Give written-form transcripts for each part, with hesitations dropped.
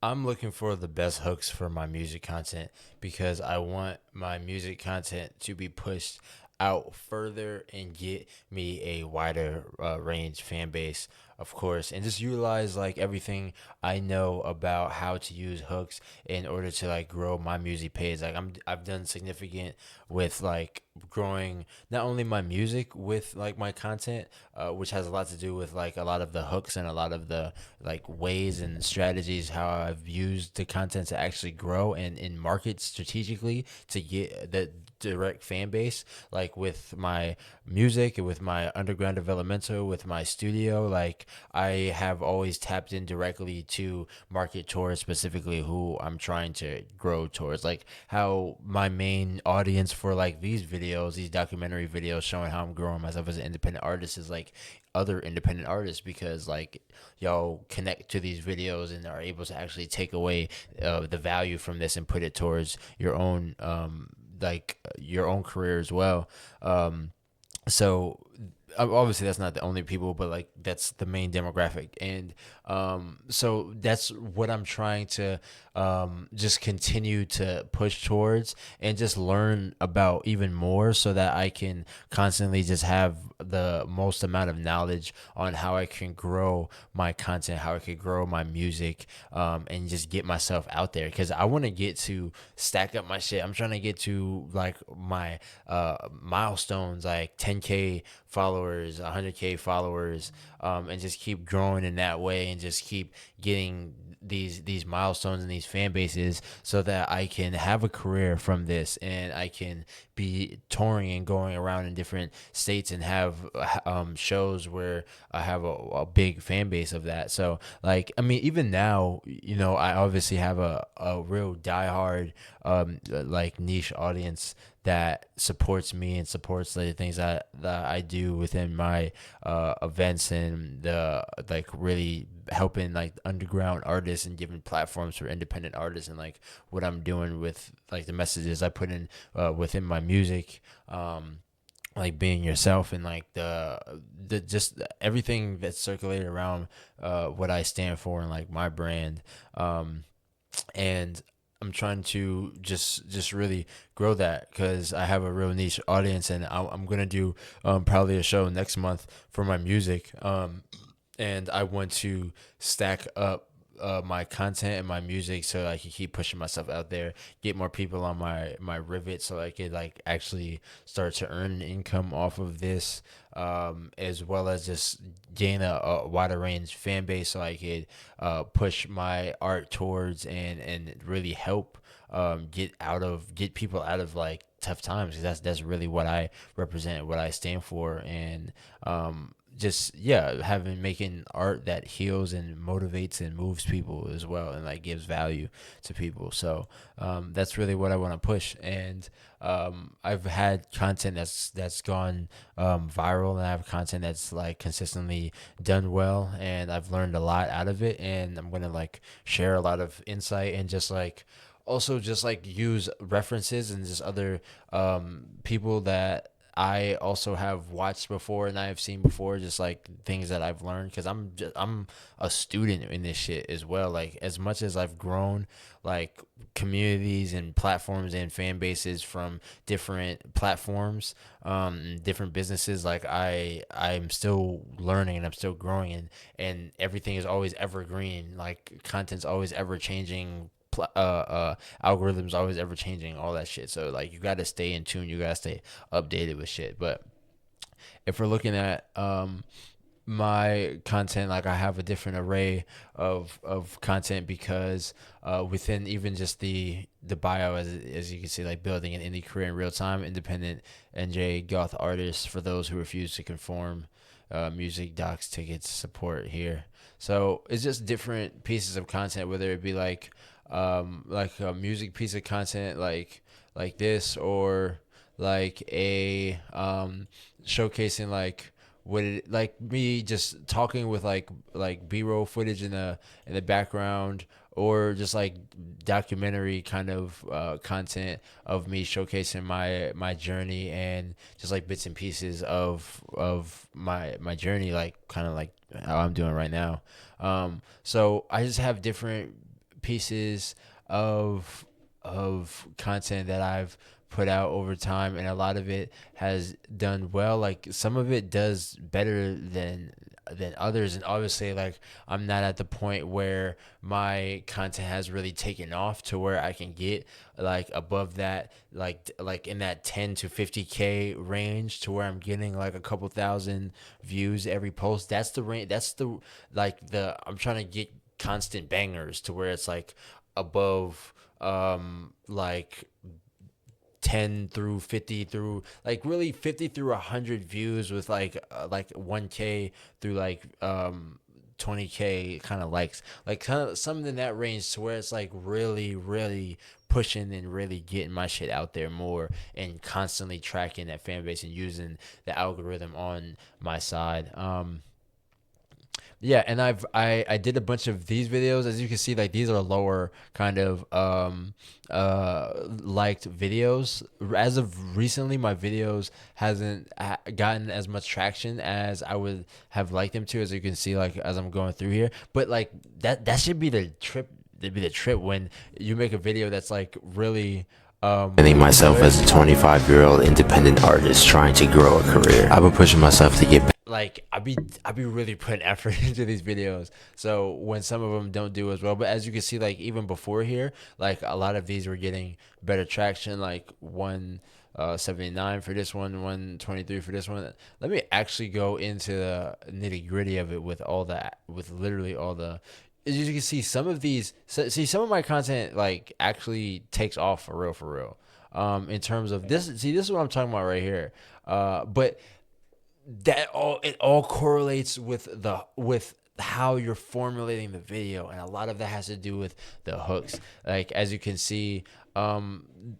I'm looking for the best hooks for my music content because I want my music content to be pushed out further and get me a wider range fan base, of course, and just utilize like everything I know about how to use hooks in order to like grow my music page. I've done significant with like growing not only my music with like my content, which has a lot to do with like a lot of the hooks and a lot of the like ways and strategies how I've used the content to actually grow and market strategically to get the direct fan base, like with my music and with my underground developmental, with my studio. Like I have always tapped in directly to market towards specifically who I'm trying to grow towards, like how my main audience for like these videos, these documentary videos showing how I'm growing myself as an independent artist is like other independent artists, because like y'all connect to these videos and are able to actually take away the value from this and put it towards your own your own career as well. So obviously that's not the only people, but like that's the main demographic. And so that's what I'm trying to just continue to push towards and just learn about even more, so that I can constantly just have the most amount of knowledge on how I can grow my content, how I can grow my music, and just get myself out there, because I want to get to stack up my shit. I'm trying to get to like my milestones, like 10K followers, 100K followers, and just keep growing in that way and just keep getting these milestones and these fan bases, so that I can have a career from this and I can be touring and going around in different states and have shows where I have a big fan base of that. So like, I mean, even now, I obviously have a real diehard like niche audience that supports me and supports the things that I do within my events, and the like really helping like underground artists and giving platforms for independent artists, and like what I'm doing with like the messages I put in within my music, like being yourself, and like the just everything that's circulated around what I stand for and like my brand. And I'm trying to just really grow that, because I have a real niche audience, and I'm gonna do probably a show next month for my music, and I want to stack up my content and my music so I can keep pushing myself out there, get more people on my Rivet, so I could like actually start to earn an income off of this, as well as just gain a wider range fan base, so I could push my art towards and really help get people out of like tough times, because that's really what I represent, what I stand for. And just yeah, having making art that heals and motivates and moves people as well, and like gives value to people. So that's really what I want to push. And I've had content that's gone viral, and I have content that's like consistently done well, and I've learned a lot out of it, and I'm gonna like share a lot of insight, and just like also just like use references and just other people that I also have watched before and I have seen before, just like things that I've learned, because I'm a student in this shit as well. Like as much as I've grown, like communities and platforms and fan bases from different platforms, different businesses, like I'm still learning and I'm still growing, and everything is always evergreen. Like content's always ever changing, algorithms always ever changing, all that shit. So like you got to stay in tune, you got to stay updated with shit. But if we're looking at my content, like I have a different array of content, because within even just the bio, as you can see, like building an indie career in real time, independent NJ goth artist for those who refuse to conform, music, docs, tickets, support here. So it's just different pieces of content, whether it be like a music piece of content like this, or like a showcasing like what it, like me just talking with like B-roll footage in the background, or just like documentary kind of content of me showcasing my journey, and just like bits and pieces of my journey, like kind of like how I'm doing right now. So I just have different pieces of content that I've put out over time, and a lot of it has done well. Like some of it does better than others, and obviously, like I'm not at the point where my content has really taken off to where I can get like above that, like in that 10 to 50K range, to where I'm getting like a couple thousand views every post. That's the range. That's the I'm trying to get constant bangers to where it's like above like 10 through 50 through like really 50 through 100 views with like 1K through like 20K kind of likes, like kind of something in that range, to where it's like really pushing and really getting my shit out there more, and constantly tracking that fan base and using the algorithm on my side. Yeah, and I did a bunch of these videos. As you can see, like these are lower kind of liked videos. As of recently, my videos hasn't gotten as much traction as I would have liked them to, as you can see, like as I'm going through here. But like that should be the trip. That'd be the trip when you make a video that's like really Feeling myself as a 25-year-old independent artist trying to grow a career. I've been pushing myself to get back. like I be really putting effort into these videos. So when some of them don't do as well, but as you can see, like even before here, like a lot of these were getting better traction, like 179 for this one, 123 for this one. Let me actually go into the nitty gritty of it with all that, with literally all the. As you can see, some of these, see some of my content like actually takes off for real, for real. In terms of this, see, this is what I'm talking about right here. But that all correlates with how you're formulating the video, and a lot of that has to do with the hooks. Like as you can see,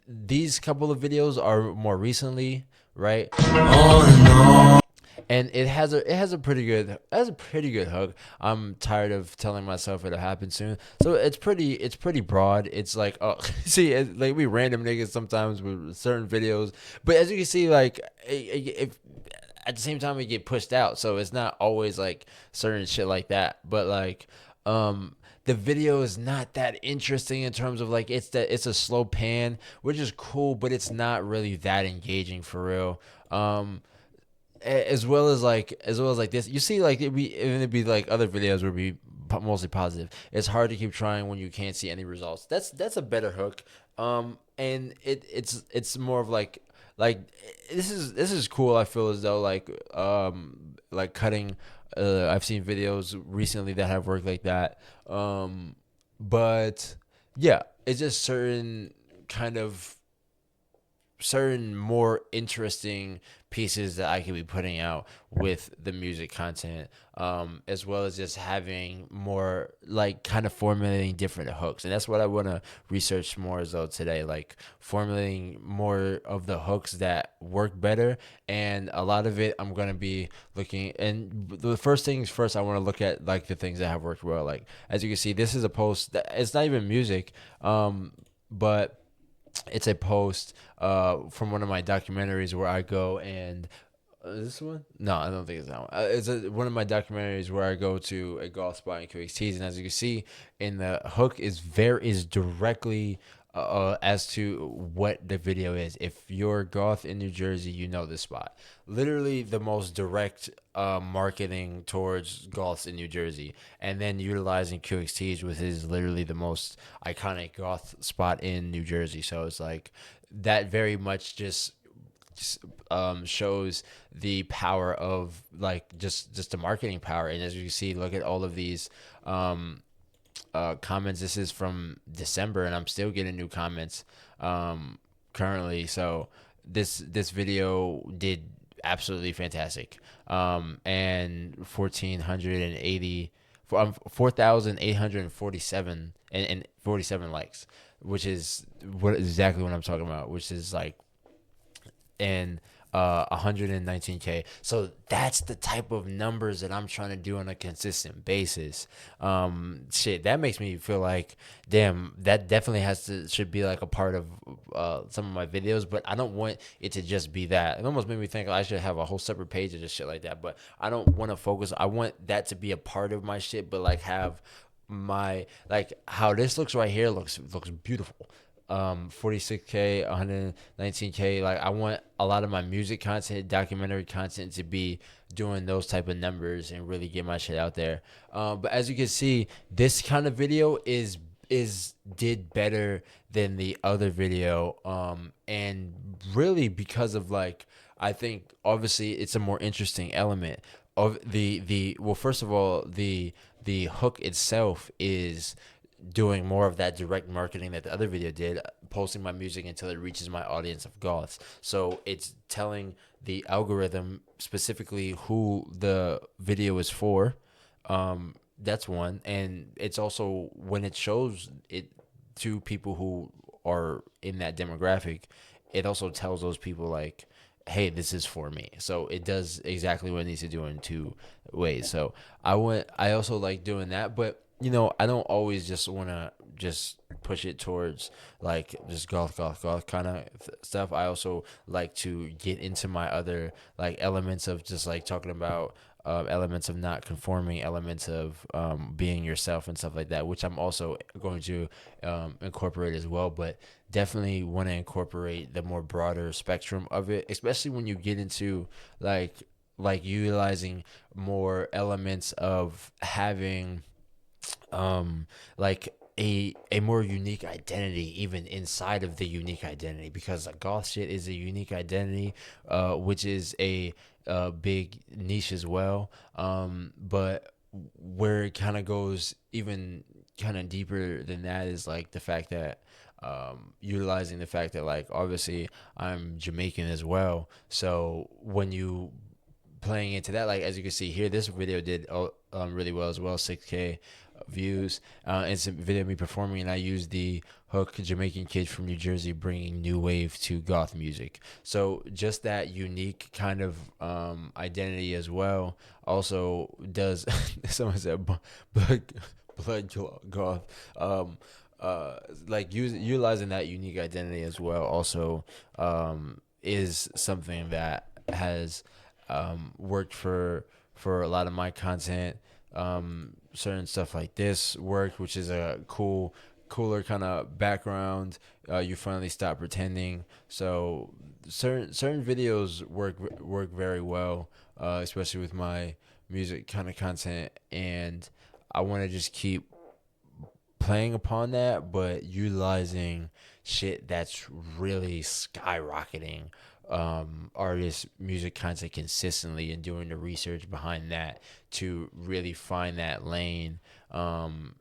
these couple of videos are more recently, right? And it has a pretty good hook. I'm tired of telling myself it'll happen soon. So it's pretty broad. It's like, oh, see, like we random niggas sometimes with certain videos, but as you can see, like if at the same time we get pushed out, so it's not always like certain shit like that. But like the video is not that interesting in terms of like it's a slow pan, which is cool, but it's not really that engaging for real. As well as like this, you see, like it'd be like other videos would be mostly positive. It's hard to keep trying when you can't see any results. That's a better hook. And it's more of like this is cool. I feel as though like cutting. I've seen videos recently that have worked like that. But yeah, it's just certain more interesting pieces that I could be putting out with the music content, as well as just having more like kind of formulating different hooks. And that's what I want to research more as though today, like formulating more of the hooks that work better. And a lot of it I'm going to be looking, and the first things first, I want to look at like the things that have worked well. Like as you can see, this is a post that it's not even music, but it's a post from one of my documentaries where I go and is this one? No, I don't think it's that one. One of my documentaries where I go to a golf spot in QXTs, and as you can see, in the hook is directly as to what the video is. If you're goth in New Jersey, you know this spot. Literally the most direct marketing towards goths in New Jersey, and then utilizing QXTs, which is literally the most iconic goth spot in New Jersey. So it's like that very much just shows the power of like just the marketing power. And as you can see, look at all of these comments. This is from December, and I'm still getting new comments currently. So this video did absolutely fantastic, and 4,847 and 47 likes, which is exactly what I'm talking about, which is like and 119K. So that's the type of numbers that I'm trying to do on a consistent basis. Shit, that makes me feel like, damn, that definitely should be like a part of some of my videos. But I don't want it to just be that. It almost made me think I should have a whole separate page of just shit like that. But I don't want to focus. I want that to be a part of my shit, but like have my like how this looks right here looks beautiful. 46K, 119K. Like I want a lot of my music content, documentary content to be doing those type of numbers and really get my shit out there. But as you can see, this kind of video is did better than the other video. And really because of like I think obviously it's a more interesting element of the well, first of all, the hook itself is doing more of that direct marketing that the other video did, posting my music until it reaches my audience of goths. So it's telling the algorithm specifically who the video is for. That's one, and it's also when it shows it to people who are in that demographic, it also tells those people like, hey, this is for me. So it does exactly what it needs to do in two ways. So I also like doing that, but I don't always just want to just push it towards like just goth kind of stuff. I also like to get into my other like elements of just like talking about elements of not conforming, elements of being yourself and stuff like that, which I'm also going to incorporate as well. But definitely want to incorporate the more broader spectrum of it, especially when you get into like utilizing more elements of having like a more unique identity even inside of the unique identity, because goth shit is a unique identity, which is a big niche as well. But where it kind of goes even kind of deeper than that is like the fact that utilizing the fact that like obviously I'm Jamaican as well. So when you playing into that, like as you can see here, this video did really well as well, 6K views. It's a video of me performing, and I used the hook Jamaican kid from New Jersey bringing new wave to goth music. So just that unique kind of identity as well also does someone said blood goth, like utilizing that unique identity as well also is something that has worked for a lot of my content. Certain stuff like this worked, which is a cooler kind of background. You finally stop pretending. So certain videos work very well, especially with my music kind of content, and I want to just keep playing upon that, but utilizing shit that's really skyrocketing artists' music content consistently, and doing the research behind that to really find that lane, and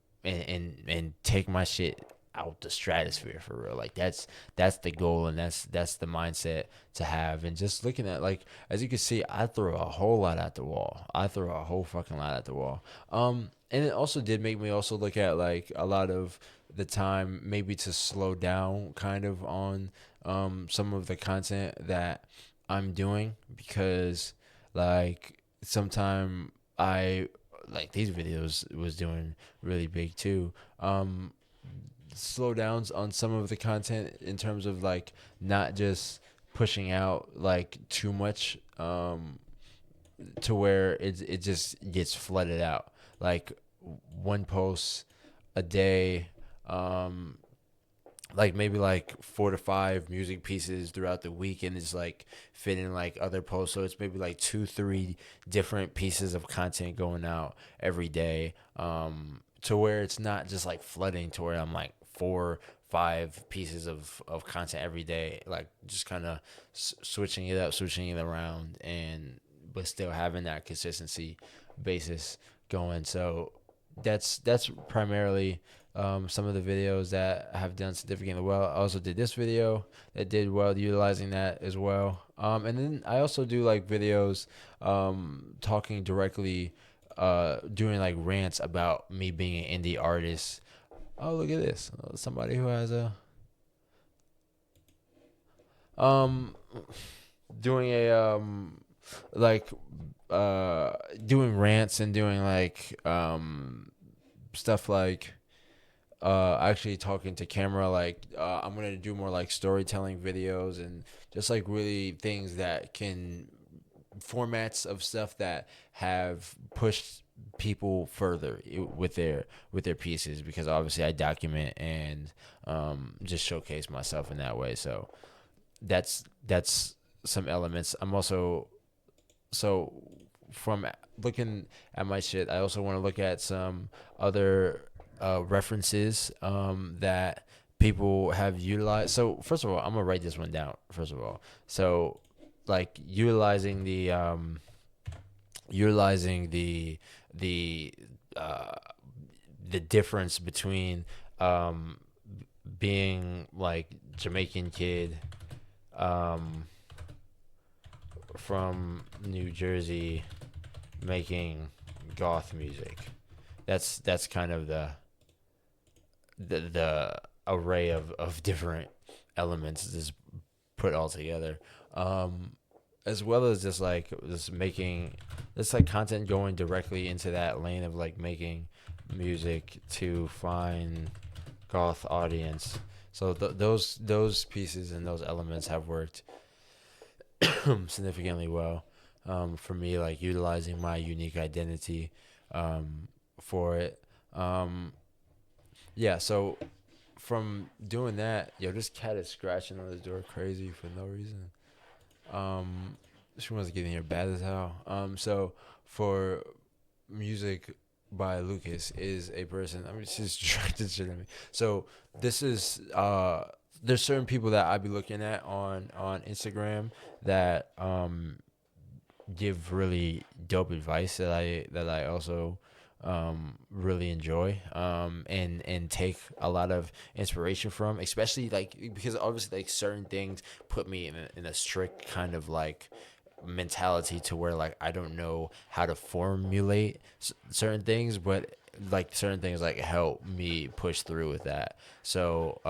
take my shit out the stratosphere for real. Like that's the goal, and that's the mindset to have. And just looking at, like, as you can see, I throw a whole lot at the wall. I throw a whole fucking lot at the wall. And it also did make me also look at like a lot of the time maybe to slow down kind of on some of the content that I'm doing, because like sometime I like these videos was doing really big too. Slowdowns on some of the content in terms of like not just pushing out like too much to where it just gets flooded out, like one post a day, like maybe like 4 to 5 music pieces throughout the week, and it's like fitting like other posts. So it's maybe like 2-3 different pieces of content going out every day, to where it's not just like flooding to where I'm like 4-5 pieces of content every day, like just kind of switching it up, switching it around, and but still having that consistency basis going. So that's primarily some of the videos that have done significantly well. I also did this video that did well, utilizing that as well. And then I also do like videos talking directly, doing like rants about me being an indie artist. Oh, look at this. Somebody who has a um doing a like doing rants and doing like stuff like actually talking to camera, like I'm gonna do more like storytelling videos, and just like really things that can formats of stuff that have pushed people further with their pieces, because obviously I document and just showcase myself in that way. So that's some elements. I'm also, so from looking at my shit, I also want to look at some other references that people have utilized. So first of all, I'm gonna write this one down. First of all, so like utilizing the uh, the difference between um, being like Jamaican kid from New Jersey making goth music. That's kind of the array of different elements just put all together. As well as just like just making this like content going directly into that lane of like making music to find goth audience. So those pieces and those elements have worked significantly well for me, like utilizing my unique identity for it. Yeah, so from doing that, yo, this cat is scratching on the door crazy for no reason. Um, she wants to get in here bad as hell. So for music by Lucas is a person. I mean, she's distracted shit at me. So this is there's certain people that I be looking at on Instagram that give really dope advice that I also really enjoy and take a lot of inspiration from, especially like because obviously like certain things put me in a strict kind of like mentality to where like I don't know how to formulate certain things, but like certain things like help me push through with that. So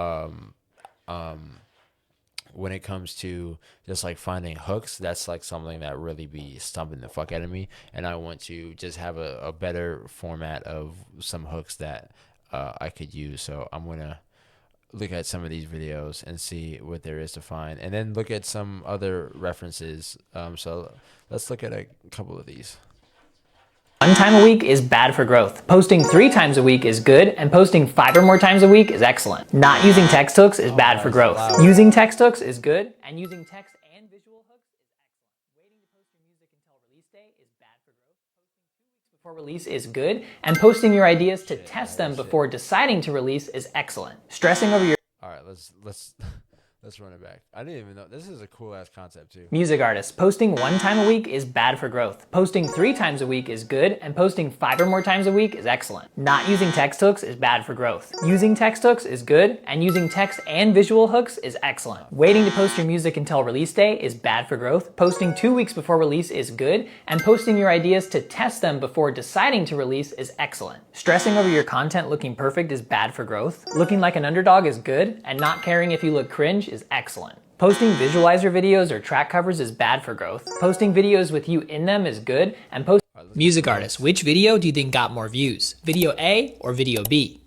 when it comes to just like finding hooks, that's like something that really be stumping the fuck out of me, and I want to just have a better format of some hooks that I could use. So I'm gonna look at some of these videos and see what there is to find, and then look at some other references. So let's look at a couple of these. One time a week is bad for growth. Posting 3 times a week is good, and posting 5 or more times a week is excellent. Not using text hooks is bad for growth. Using text hooks is good, and using text and visual hooks is excellent. Waiting to post your music until release day is bad for growth. Posting 2 weeks before release is good, and posting your ideas to test them before deciding to release is excellent. Stressing over your All right, let's let's run it back. I didn't even know this is a cool ass concept too. music artists. Posting 1 time a week is bad for growth. Posting 3 times a week is good, and posting 5 or more times a week is excellent. Not using text hooks is bad for growth. Using text hooks is good, and using text and visual hooks is excellent. Waiting to post your music until release day is bad for growth. Posting 2 weeks before release is good, and posting your ideas to test them before deciding to release is excellent. Stressing over your content looking perfect is bad for growth. Looking like an underdog is good, and not caring if you look cringe is excellent. Posting visualizer videos or track covers is bad for growth. Posting videos with you in them is good, and music artists, which video do you think got more views? Video A or video B?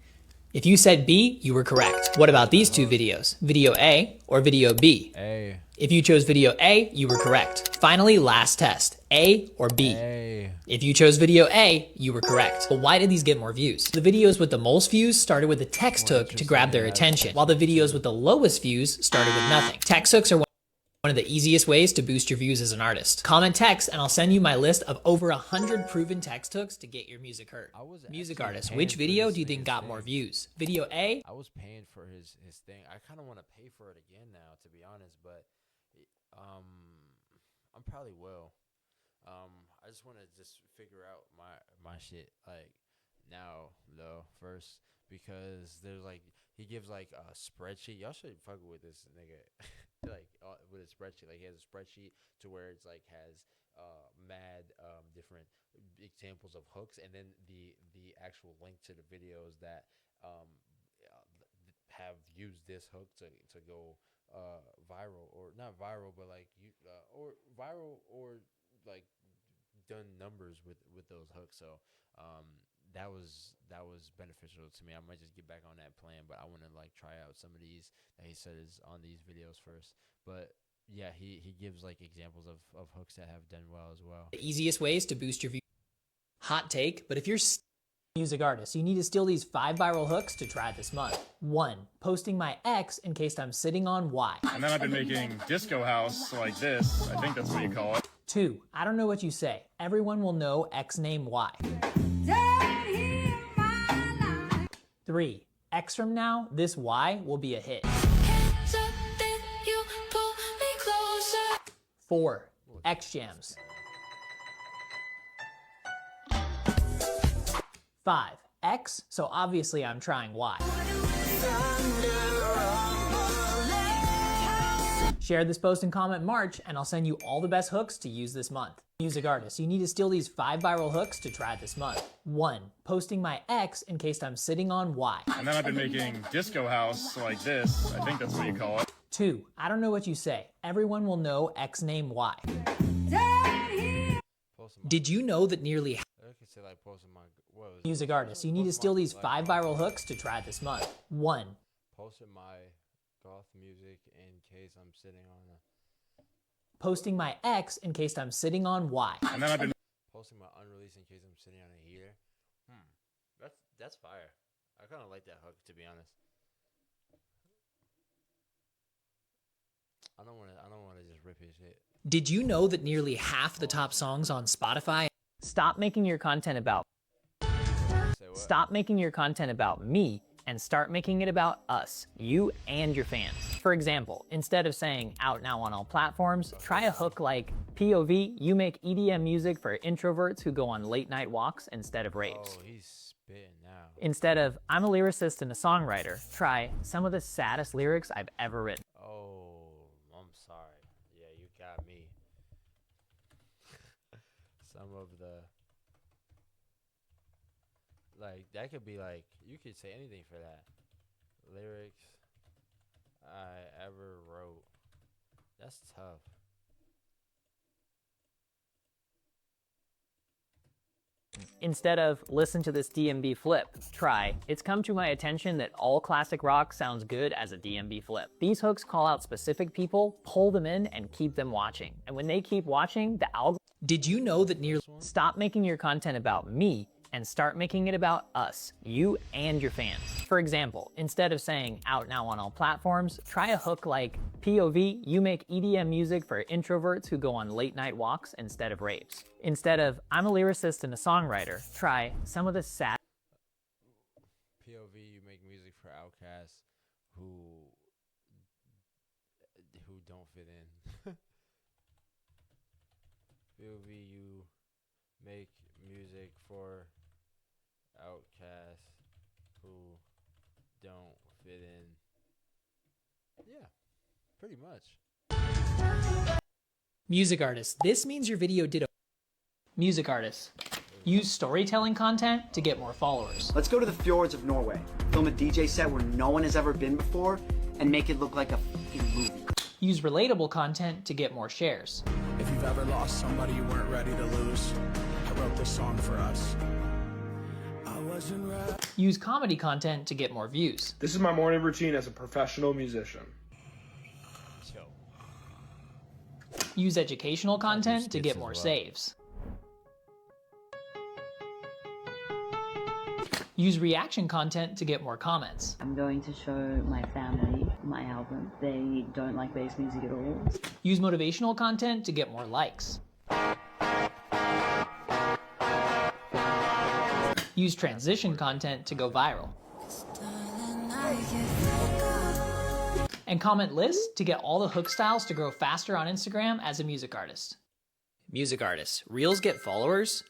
If you said B, you were correct. What about these 2 videos? Video A or video B? A. If you chose video A, you were correct. Finally, last test, A or B? A. If you chose video A, you were correct. But why did these get more views? The videos with the most views started with a text hook to grab their attention, while the videos with the lowest views started with nothing. Text hooks are one of the easiest ways to boost your views as an artist. Comment text and I'll send you my list of over 100 proven text hooks to get your music heard. Music artists, which video do you think got more views? Video A? I was paying for his thing. I kind of want to pay for it again now, to be honest, but I'm probably will. I just want to just figure out my shit like now though first, because there's like he gives like a spreadsheet. Y'all should fuck with this nigga. Like with a spreadsheet, like he has a spreadsheet to where it's like has mad different examples of hooks, and then the actual link to the videos that have used this hook to go viral, or not viral, but like you or viral, or like done numbers with those hooks. So that was beneficial to me. I might just get back on that plan, but I want to like try out some of these that he said is on these videos first. But yeah, he gives like examples of hooks that have done well as well. The easiest ways to boost your views. Hot take, but if you're music artist, you need to steal these 5 viral hooks to try this month. 1. Posting my ex in case I'm sitting on Y. And then I've been making disco house like this. I think that's what you call it. 2. I don't know what you say. Everyone will know X name Y. 3. X from now, this Y will be a hit. 4. X jams. 5. X, so obviously I'm trying Y. Share this post and comment March, and I'll send you all the best hooks to use this month. Music artists, you need to steal these 5 viral hooks to try this month. 1. Posting my ex in case I'm sitting on Y. And then I've been making disco house like this. I think that's what you call it. 2. I don't know what you say. Everyone will know X name Y. Did you know that nearly I could say like posting my music artists, you need to steal these 5 viral hooks to try this month. 1. Posting my goth music in case I'm sitting on a Posting my ex in case I'm sitting on Y. And then I've been posting my unreleased in case I'm sitting on a heater. That's fire. I kind of like that hook, to be honest. I don't want to just rip his shit. Did you know that nearly half the top songs on Spotify? Stop making your content about Stop making your content about me and start making it about us, you and your fans. For example, instead of saying out now on all platforms, try a hook like POV, you make EDM music for introverts who go on late night walks instead of raves. Oh, he's spitting now. Instead of I'm a lyricist and a songwriter, try some of the saddest lyrics I've ever written. Oh, I'm sorry. Yeah, you got me. Some of the that could be like, you could say anything for that. Lyrics I ever wrote. That's tough. Instead of listen to this DMB flip, try it's come to my attention that all classic rock sounds good as a DMB flip. These hooks call out specific people, pull them in, and keep them watching. And when they keep watching, the algorithm. Did you know that nearly stop making your content about me and start making it about us, you and your fans. For example, instead of saying out now on all platforms, try a hook like POV, you make EDM music for introverts who go on late night walks instead of raves. Instead of I'm a lyricist and a songwriter, try some of the sad POV, you make music for outcasts who don't fit in. POV, you make music for outcasts who don't fit in. Yeah, pretty much. music artists. This means your video did a music artists. Use storytelling content to get more followers. Let's go to the fjords of Norway, film a DJ set where no one has ever been before, and make it look like a f***ing movie. Use relatable content to get more shares. If you've ever lost somebody you weren't ready to lose, I wrote this song for us. I wasn't ready. Use comedy content to get more views. This is my morning routine as a professional musician. Chill. Use educational content to get more saves. Use reaction content to get more comments. I'm going to show my family my album. They don't like bass music at all. Use motivational content to get more likes. Use transition content to go viral. And comment lists to get all the hook styles to grow faster on Instagram as a music artist. Music artists. Reels get followers.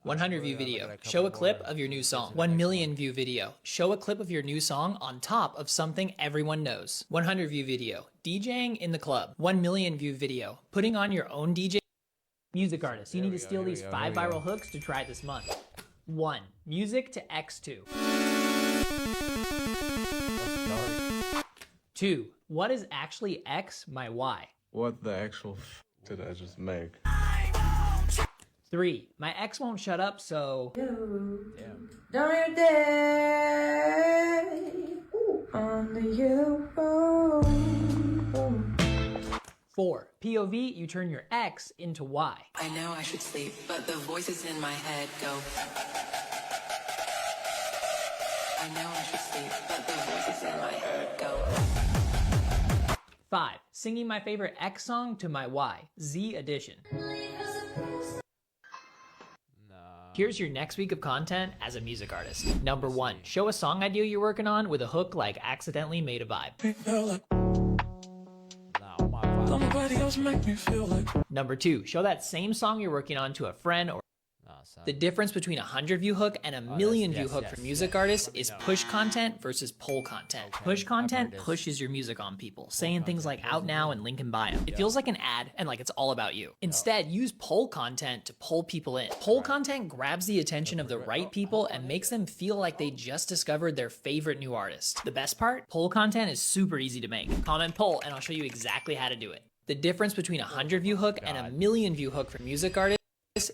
100 view video. Show a clip of your new song. 1 million view video. Show a clip of your new song on top of something everyone knows. 100 view video. DJing in the club. 1 million view video. Putting on your own DJ. Music artists. You need to steal these 5 viral hooks to try this month. 1. Music to X2. 2. What is actually X my Y? What the actual did I just make? 3. My ex won't shut up, so... Damn. Don't you dare on the yellow road. 4. POV, you turn your X into Y. I know I should sleep, but the voices in my head go. I know I should sleep, but the voices in my head go. 5. Singing my favorite X song to my Y. Z edition. Here's your next week of content as a music artist. Number 1. Show a song idea you're working on with a hook like accidentally made a vibe. Number 2. Show that same song you're working on to a friend or the difference between a 100 view hook and a million view hook for music artists is push content versus pull content. Push content pushes your music on people, saying things like out now and link in bio. It feels like an ad and like it's all about you. Instead, use pull content to pull people in. Pull content grabs the attention of the right people and makes them feel like they just discovered their favorite new artist. The best part? Pull content is super easy to make. Comment pull and I'll show you exactly how to do it. The difference between a 100 view hook and a million view hook for music artists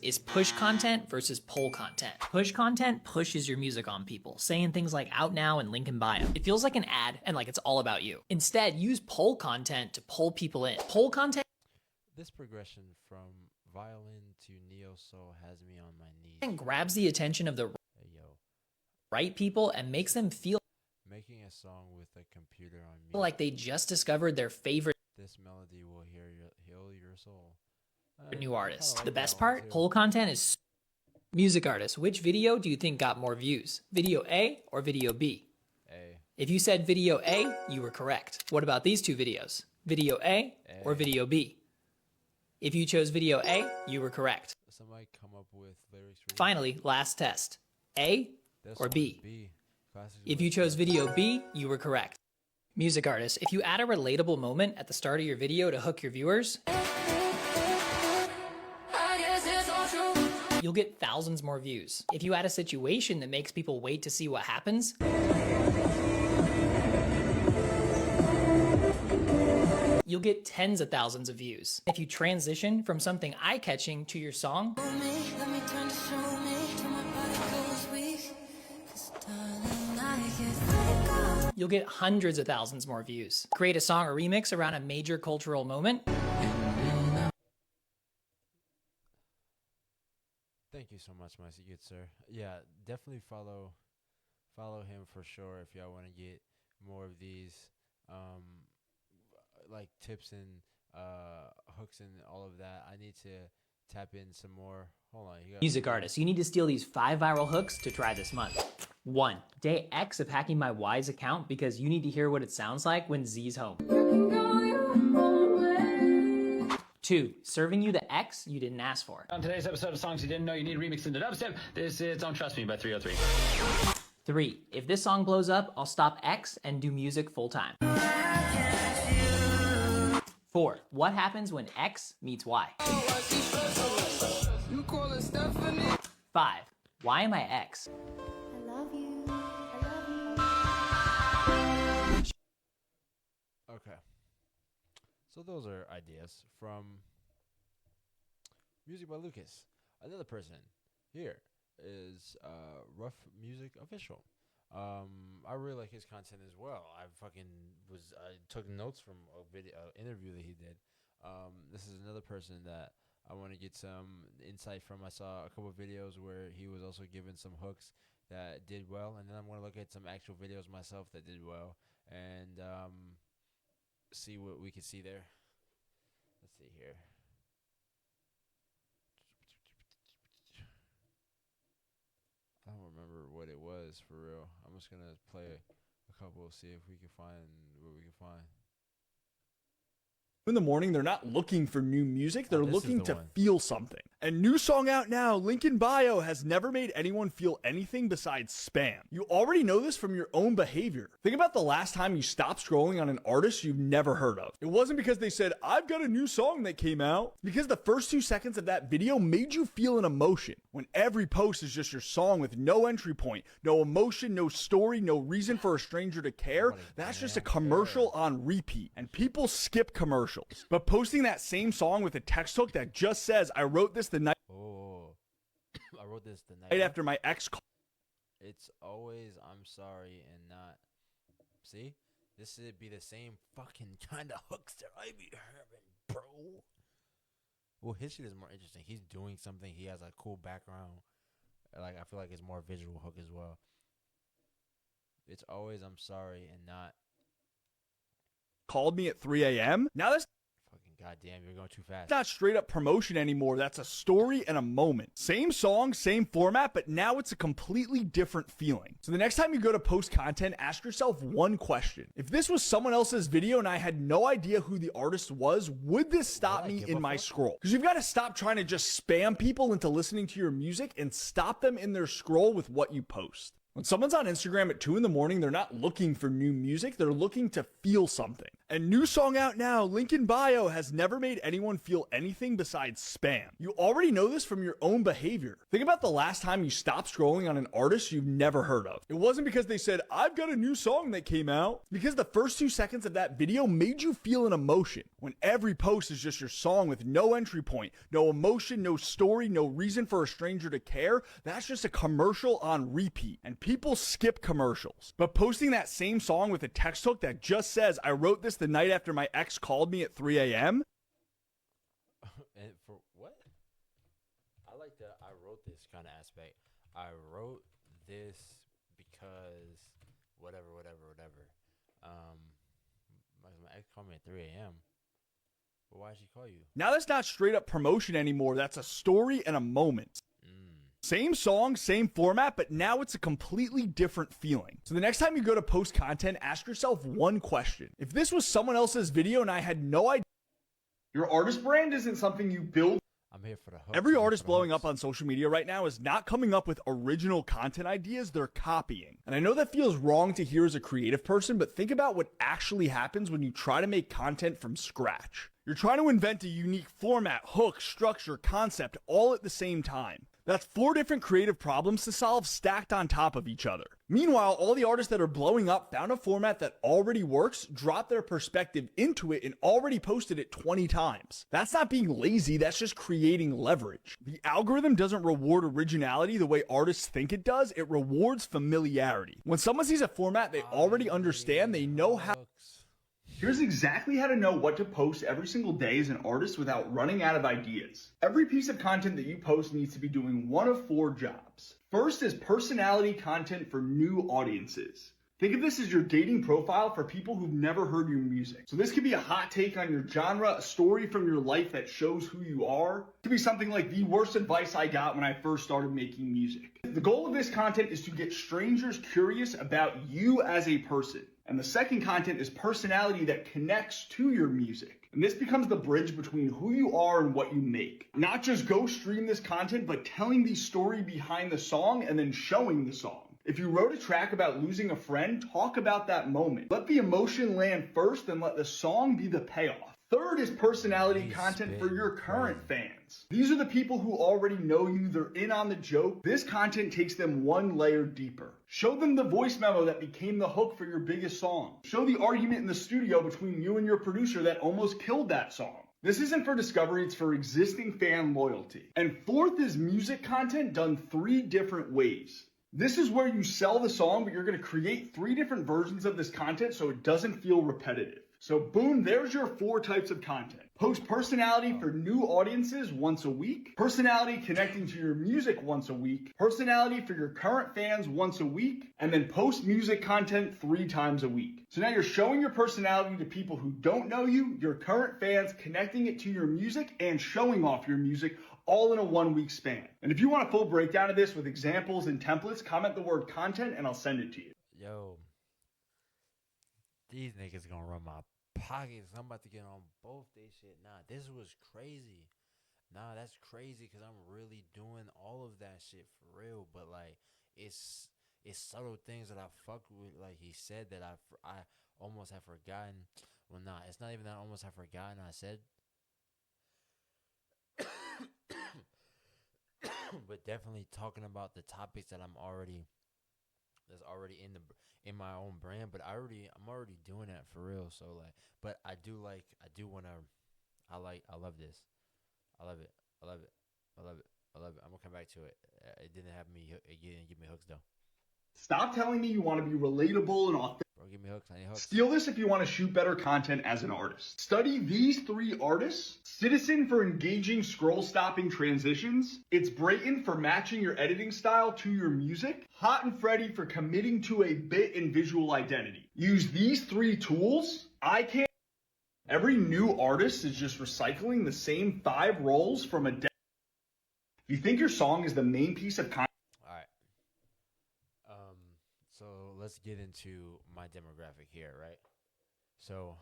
is push content versus pull content. Push content pushes your music on people, saying things like out now and link in bio. It feels like an ad and like it's all about you. Instead, use pull content to pull people in. Pull content. This progression from violin to neo soul has me on my knees. And grabs the attention of the right people and makes them feel making a song with a computer on music like they just discovered their favorite. This melody will heal your soul. New artist. The best part? Pull content is music artists. Which video do you think got more views? Video A or video B? A. If you said video A, you were correct. What about these two videos? Video A or video B? If you chose video A, you were correct. Somebody come up with lyrics. Finally, last test. A or B? B. If you chose video B, you were correct. Music artists, if you add a relatable moment at the start of your video to hook your viewers, you'll get thousands more views. If you add a situation that makes people wait to see what happens, you'll get tens of thousands of views. If you transition from something eye-catching to your song, you'll get hundreds of thousands more views. Create a song or remix around a major cultural moment. Thank you so much, my good sir. Yeah, definitely follow him for sure if y'all want to get more of these like tips and hooks and all of that. I need to tap in some more. Hold on. Music artists, you need to steal these 5 viral hooks to try this month. 1. Day X of hacking my Y's account because you need to hear what it sounds like when Z's home. 2. Serving you the X you didn't ask for. On today's episode of Songs You Didn't Know You Need Remixed into Dubstep, this is Don't Trust Me by 303. 3. If this song blows up, I'll stop X and do music full time. 4. What happens when X meets Y? 5. Why am I X? I love you. I love you. Okay. So those are ideas from Music by Lucas. Another person here is Rough Music Official. I really like his content as well. I took notes from a video interview that he did. This is another person that I want to get some insight from. I saw a couple of videos where he was also given some hooks that did well, and then I'm going to look at some actual videos myself that did well and see what we can see there. Let's see here. I don't remember what it was for real. I'm just gonna play a couple, see if we can find what we can find. In the morning, they're not looking for new music. They're looking to one. feel something. A new song out now, link in bio, has never made anyone feel anything besides spam. You already know this from your own behavior. Think about the last time you stopped scrolling on an artist you've never heard of. It wasn't because they said, I've got a new song that came out. It's because the first 2 seconds of that video made you feel an emotion. When every post is just your song with no entry point, no emotion, no story, no reason for a stranger to care, that's just a commercial on repeat. And people skip commercials. But posting that same song with a text hook that just says, I wrote this the night I wrote this the night after my ex called. It's always I'm sorry and not. See? This would be the same fucking kind of hooks that I be having. bro. Well, his shit is more interesting. He's doing something. He has a cool background. Like, I feel like it's more visual hook as well. It's always I'm sorry and not Called me at 3 a.m. Now that's fucking goddamn. You're going too fast. not straight up promotion anymore. That's a story and a moment. Same song, same format, but now it's a completely different feeling. So the next time you go to post content, ask yourself one question. If this was someone else's video and I had no idea who the artist was, would this stop me in my scroll? Because you've got to stop trying to just spam people into listening to your music and stop them in their scroll with what you post. When someone's on Instagram at 2 a.m, they're not looking for new music, they're looking to feel something. And new song out now, link in bio, has never made anyone feel anything besides spam. You already know this from your own behavior. Think about the last time you stopped scrolling on an artist you've never heard of. It wasn't because they said, I've got a new song that came out. It's because the first 2 seconds of that video made you feel an emotion. When every post is just your song with no entry point, no emotion, no story, no reason for a stranger to care, that's just a commercial on repeat. And people skip commercials. But posting that same song with a text hook that just says, I wrote this the night after my ex called me at 3 a.m. And for what? I like the I wrote this kind of aspect. I wrote this because whatever. My ex called me at 3 a.m. But why did she call you? Now that's not straight up promotion anymore. That's a story and a moment. Same song, same format, but now it's a completely different feeling. So the next time you go to post content, ask yourself one question. If this was someone else's video and I had no idea. Your artist brand isn't something you build. I'm here for the hooks. Every artist blowing up on social media right now is not coming up with original content ideas, they're copying. And I know that feels wrong to hear as a creative person, but think about what actually happens when you try to make content from scratch. You're trying to invent a unique format, hook, structure, concept, all at the same time. That's 4 different creative problems to solve stacked on top of each other. Meanwhile, all the artists that are blowing up found a format that already works, dropped their perspective into it, and already posted it 20 times. That's not being lazy, that's just creating leverage. The algorithm doesn't reward originality the way artists think it does, it rewards familiarity. When someone sees a format they already understand, they know how. Here's exactly how to know what to post every single day as an artist without running out of ideas. Every piece of content that you post needs to be doing one of 4 jobs. First is personality content for new audiences. Think of this as your dating profile for people who've never heard your music. So this could be a hot take on your genre, a story from your life that shows who you are. It could be something like the worst advice I got when I first started making music. The goal of this content is to get strangers curious about you as a person. And the second content is personality that connects to your music. And this becomes the bridge between who you are and what you make. Not just go stream this content, but telling the story behind the song and then showing the song. If you wrote a track about losing a friend, talk about that moment. Let the emotion land first and let the song be the payoff. Third is personality content for your current fans. These are the people who already know you, they're in on the joke. This content takes them one layer deeper. Show them the voice memo that became the hook for your biggest song. Show the argument in the studio between you and your producer that almost killed that song. This isn't for discovery, it's for existing fan loyalty. And fourth is music content done 3 different ways. This is where you sell the song, but you're going to create 3 different versions of this content so it doesn't feel repetitive. So boom, there's your 4 types of content. Post personality for new audiences once a week. Personality connecting to your music once a week. Personality for your current fans once a week. And then post music content 3 times a week. So now you're showing your personality to people who don't know you, your current fans, connecting it to your music, and showing off your music all in a 1-week span. And if you want a full breakdown of this with examples and templates, comment the word content and I'll send it to you. Yo, these niggas gonna run my pockets. I'm about to get on both they shit. Nah, this was crazy. Nah, that's crazy because I'm really doing all of that shit for real. But like, it's subtle things that I fuck with. Like he said that I almost have forgotten. Well, nah, it's not even that I almost have forgotten. I said, but definitely talking about the topics that that's already in my own brand, but I'm already doing that for real. So like, but I love this. I love it. I'm gonna come back to it. It didn't give me hooks though. Stop telling me you want to be relatable and authentic. Bro, give me hooks. I need hooks. Steal this if you want to shoot better content as an artist. Study these 3 artists. Citizen for engaging scroll stopping transitions. It's Brayton for matching your editing style to your music. Hot and Freddy for committing to a bit and visual identity. Use these 3 tools. Every new artist is just recycling the same 5 roles from a If you think your song is the main piece of content. All right. So let's get into my demographic here, right? So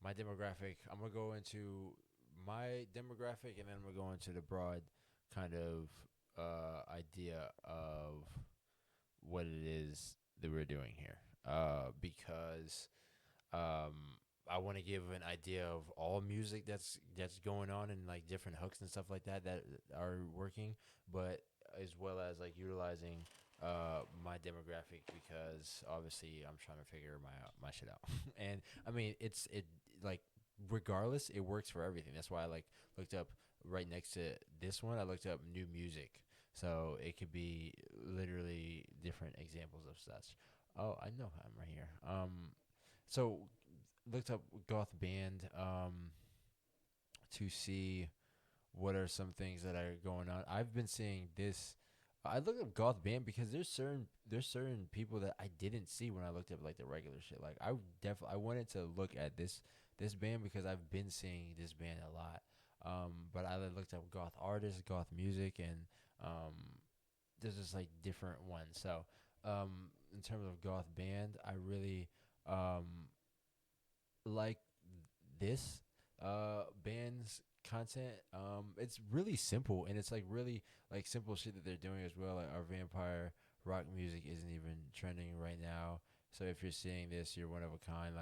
my demographic, I'm gonna go into my demographic, and then I'm gonna go into the broad kind of idea of what it is that we're doing here. Because I want to give an idea of all music that's going on, and like different hooks and stuff like that that are working, but as well as like utilizing my demographic, because obviously I'm trying to figure my shit out. And I mean, it like, regardless, it works for everything. That's why I like looked up right next to this one. I looked up new music, so it could be literally different examples of such. Oh, I know I'm right here. So looked up goth band to see what are some things that are going on. I've been seeing this. I looked up goth band because there's certain people that I didn't see when I looked up like the regular shit. Like I wanted to look at this band because I've been seeing this band a lot. But I looked up goth artists, goth music, and there's just like different ones. So in terms of goth band, I really like this band's content. It's really simple, and it's like really like simple shit that they're doing as well. Like, our vampire rock music isn't even trending right now, so if you're seeing this, you're one of a kind.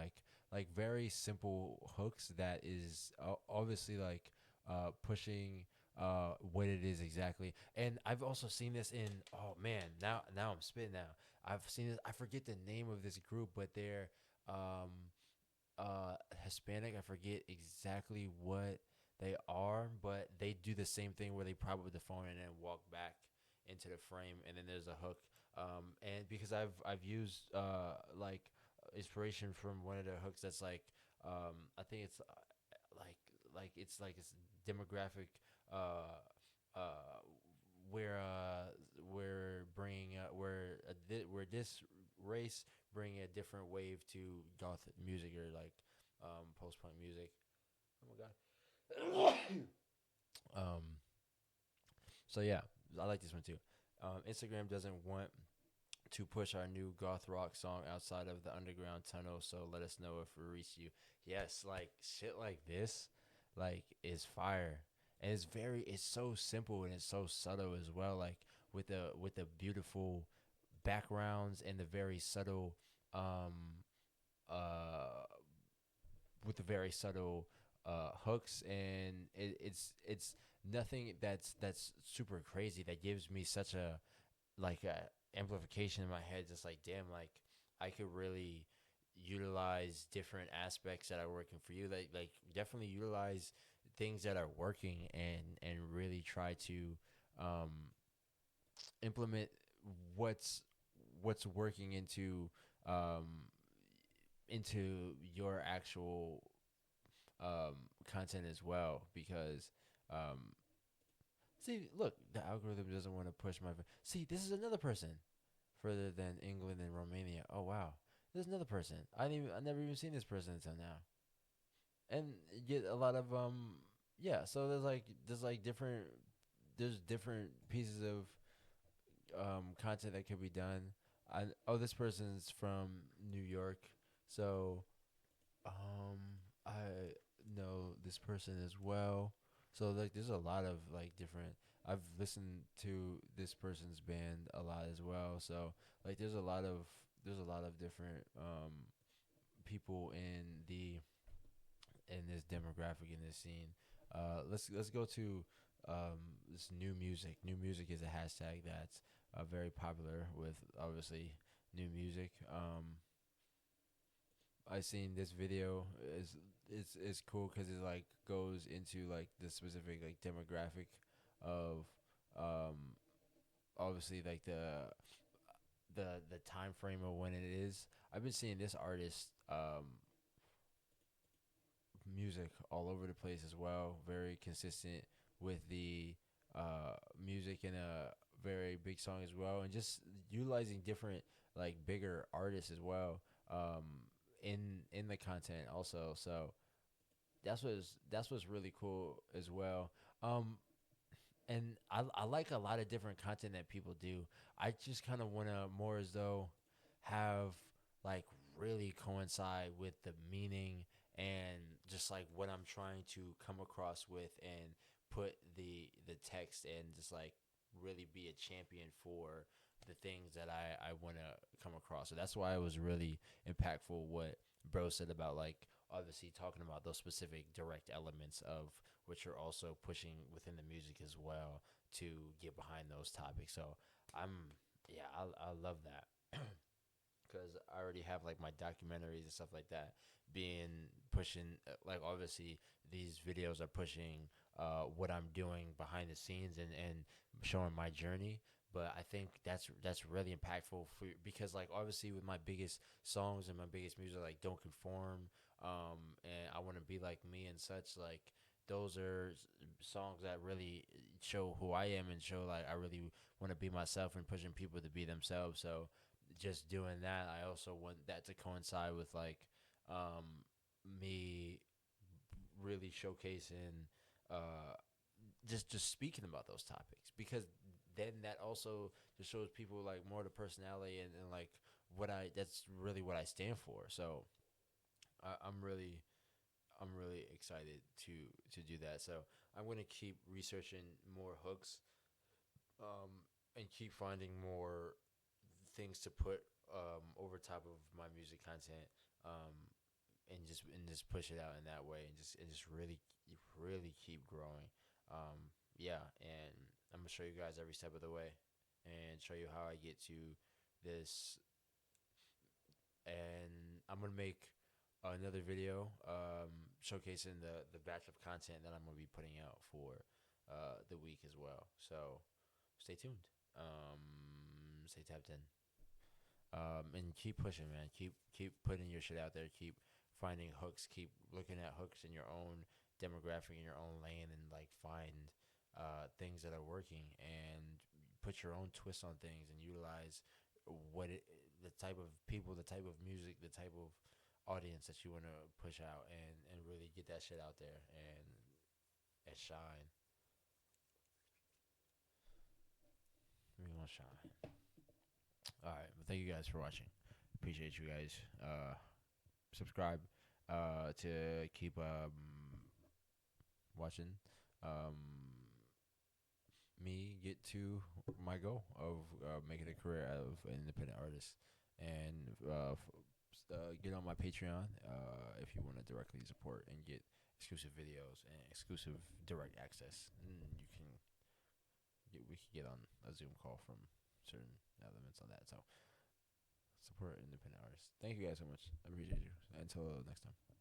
Like very simple hooks that is obviously like pushing what it is exactly. And I've also seen this in, oh man, now I'm spitting now. I've seen this, I forget the name of this group, but they're Hispanic. I forget exactly what they are, but they do the same thing where they prop up the phone and then walk back into the frame, and then there's a hook. And because I've used like inspiration from one of the hooks that's like, I think it's it's demographic, uh uh we're bringing where this race bring a different wave to goth music, or like post punk music. Oh my god. So yeah, I like this one too. Instagram doesn't want to push our new goth rock song outside of the underground tunnel, so let us know if we reach you. Yes, like shit like this, like, is fire. And it's so simple, and it's so subtle as well, like with the beautiful backgrounds and the very subtle um uh with the very subtle hooks, and it's nothing that's super crazy, that gives me such a like a amplification in my head, just like, damn, like I could really utilize different aspects that are working for you, like definitely utilize things that are working, and really try to um implement what's working um into your actual content as well, because um see, look, the algorithm doesn't want to push my. See, this is another person further than England and Romania. Oh wow, there's another person. I never even seen this person until now. And you get a lot of yeah. So there's different pieces of content that could be done. This person's from New York, so I know this person as well. So like there's a lot of like different. I've listened to this person's band a lot as well. So like there's a lot of different people in this demographic, in this scene. Let's go to this new music. New music is a hashtag that's very popular with obviously new music. I seen this video is cool because it like goes into like the specific like demographic of um obviously like the the time frame of when it is. I've been seeing this artist music all over the place as well. Very consistent with the music in a very big song as well, and just utilizing different like bigger artists as well in the content also. So that's what's really cool as well. And I like a lot of different content that people do. I just kind of want to more as though have like really coincide with the meaning and just like what I'm trying to come across with, and put the text and just like really be a champion for the things that I want to come across. So that's why it was really impactful what bro said about like obviously talking about those specific direct elements of which you're also pushing within the music as well to get behind those topics. So I love that. Because I already have like my documentaries and stuff like that being pushing, like obviously these videos are pushing what I'm doing behind the scenes, and showing my journey. But I think that's really impactful because like obviously with my biggest songs and my biggest music like Don't Conform, and I Want to Be Like Me and such, like those are songs that really show who I am and show like I really want to be myself and pushing people to be themselves. So just doing that, I also want that to coincide with like me really showcasing just speaking about those topics, because then that also just shows people like more the personality and like that's really what I stand for. So I'm really excited to do that. So I'm gonna keep researching more hooks, and keep finding more things to put over top of my music content, and just push it out in that way, and just really keep growing. And I'm gonna show you guys every step of the way, and show you how I get to this. And I'm gonna make another video showcasing the batch of content that I'm gonna be putting out for the week as well. So stay tuned. Stay tapped in. And keep pushing, man. Keep putting your shit out there. Keep finding hooks. Keep looking at hooks in your own demographic, in your own lane, and like find things that are working, and put your own twist on things, and utilize the type of people, the type of music, the type of audience that you want to push out, and really get that shit out there and shine. We're gonna shine. All right. Well, thank you guys for watching. Appreciate you guys. Subscribe to keep watching me get to my goal of making a career out of an independent artist, and get on my Patreon if you want to directly support and get exclusive videos and exclusive direct access. And we can get on a Zoom call from certain elements on that. So support independent artists. Thank you guys so much. I appreciate you. Until next time.